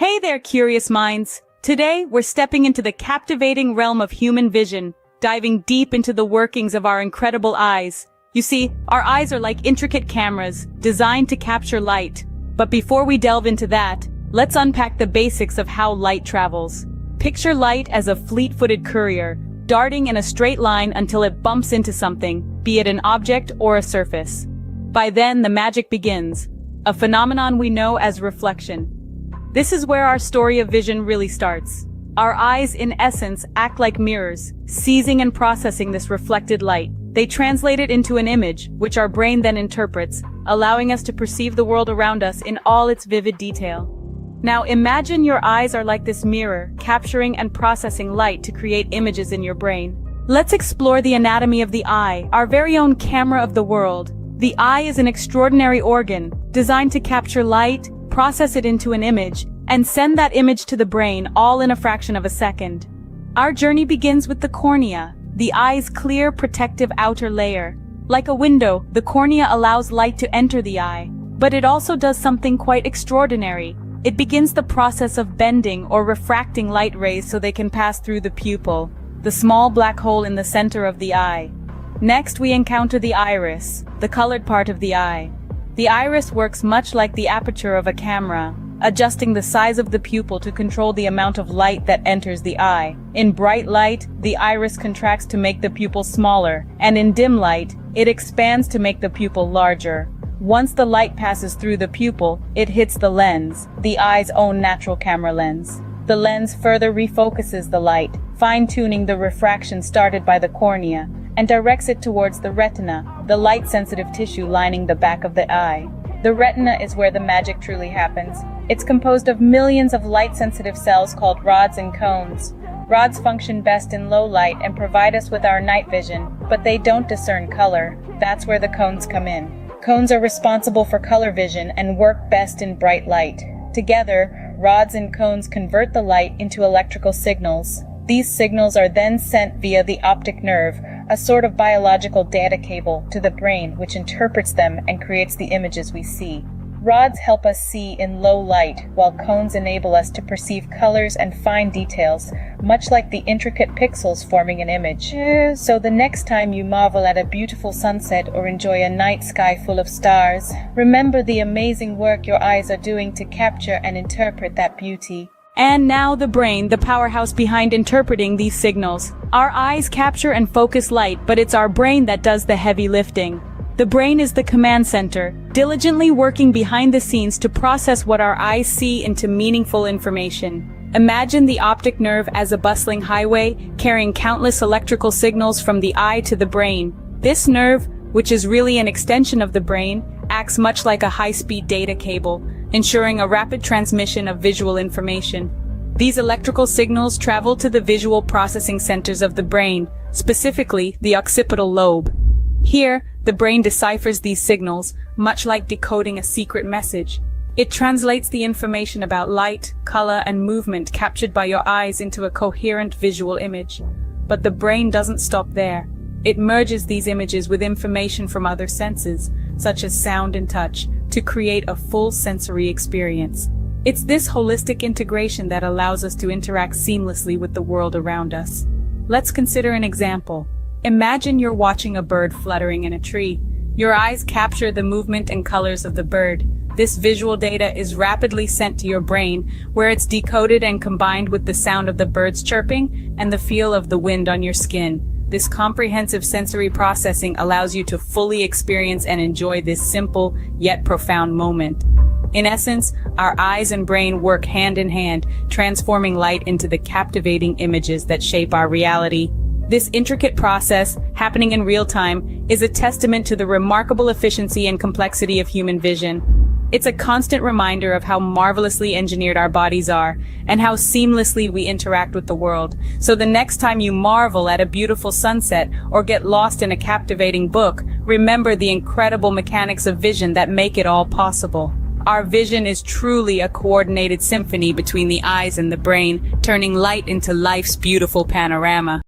Hey there, curious minds! Today, we're stepping into the captivating realm of human vision, diving deep into the workings of our incredible eyes. You see, our eyes are like intricate cameras, designed to capture light. But before we delve into that, let's unpack the basics of how light travels. Picture light as a fleet-footed courier, darting in a straight line until it bumps into something, be it an object or a surface. By then, the magic begins, a phenomenon we know as reflection. This is where our story of vision really starts. Our eyes, in essence, act like mirrors, seizing and processing this reflected light. They translate it into an image, which our brain then interprets, allowing us to perceive the world around us in all its vivid detail. Now imagine your eyes are like this mirror, capturing and processing light to create images in your brain. Let's explore the anatomy of the eye, our very own camera of the world. The eye is an extraordinary organ, designed to capture light, process it into an image, and send that image to the brain all in a fraction of a second. Our journey begins with the cornea, the eye's clear, protective outer layer. Like a window, the cornea allows light to enter the eye, but it also does something quite extraordinary. It begins the process of bending or refracting light rays so they can pass through the pupil, the small black hole in the center of the eye. Next, we encounter the iris, the colored part of the eye. The iris works much like the aperture of a camera, adjusting the size of the pupil to control the amount of light that enters the eye. In bright light, the iris contracts to make the pupil smaller, and in dim light, it expands to make the pupil larger. Once the light passes through the pupil, it hits the lens, the eye's own natural camera lens. The lens further refocuses the light, fine-tuning the refraction started by the cornea, and directs it towards the retina, the light-sensitive tissue lining the back of the eye. The retina is where the magic truly happens. It's composed of millions of light-sensitive cells called rods and cones. Rods function best in low light and provide us with our night vision, but they don't discern color. That's where the cones come in. Cones are responsible for color vision and work best in bright light. Together, rods and cones convert the light into electrical signals. These signals are then sent via the optic nerve, a sort of biological data cable, to the brain, which interprets them and creates the images we see. Rods help us see in low light, while cones enable us to perceive colors and fine details, much like the intricate pixels forming an image. So the next time you marvel at a beautiful sunset or enjoy a night sky full of stars, remember the amazing work your eyes are doing to capture and interpret that beauty. And now the brain, the powerhouse behind interpreting these signals. Our eyes capture and focus light, but it's our brain that does the heavy lifting. The brain is the command center, diligently working behind the scenes to process what our eyes see into meaningful information. Imagine the optic nerve as a bustling highway, carrying countless electrical signals from the eye to the brain. This nerve, which is really an extension of the brain, acts much like a high-speed data cable, ensuring a rapid transmission of visual information. These electrical signals travel to the visual processing centers of the brain, specifically the occipital lobe. Here, the brain deciphers these signals, much like decoding a secret message. It translates the information about light, color, and movement captured by your eyes into a coherent visual image. But the brain doesn't stop there. It merges these images with information from other senses, such as sound and touch, to create a full sensory experience. It's this holistic integration that allows us to interact seamlessly with the world around us. Let's consider an example. Imagine you're watching a bird fluttering in a tree. Your eyes capture the movement and colors of the bird. This visual data is rapidly sent to your brain, where it's decoded and combined with the sound of the birds chirping and the feel of the wind on your skin. This comprehensive sensory processing allows you to fully experience and enjoy this simple yet profound moment. In essence, our eyes and brain work hand in hand, transforming light into the captivating images that shape our reality. This intricate process, happening in real time, is a testament to the remarkable efficiency and complexity of human vision. It's a constant reminder of how marvelously engineered our bodies are, and how seamlessly we interact with the world. So the next time you marvel at a beautiful sunset or get lost in a captivating book, remember the incredible mechanics of vision that make it all possible. Our vision is truly a coordinated symphony between the eyes and the brain, turning light into life's beautiful panorama.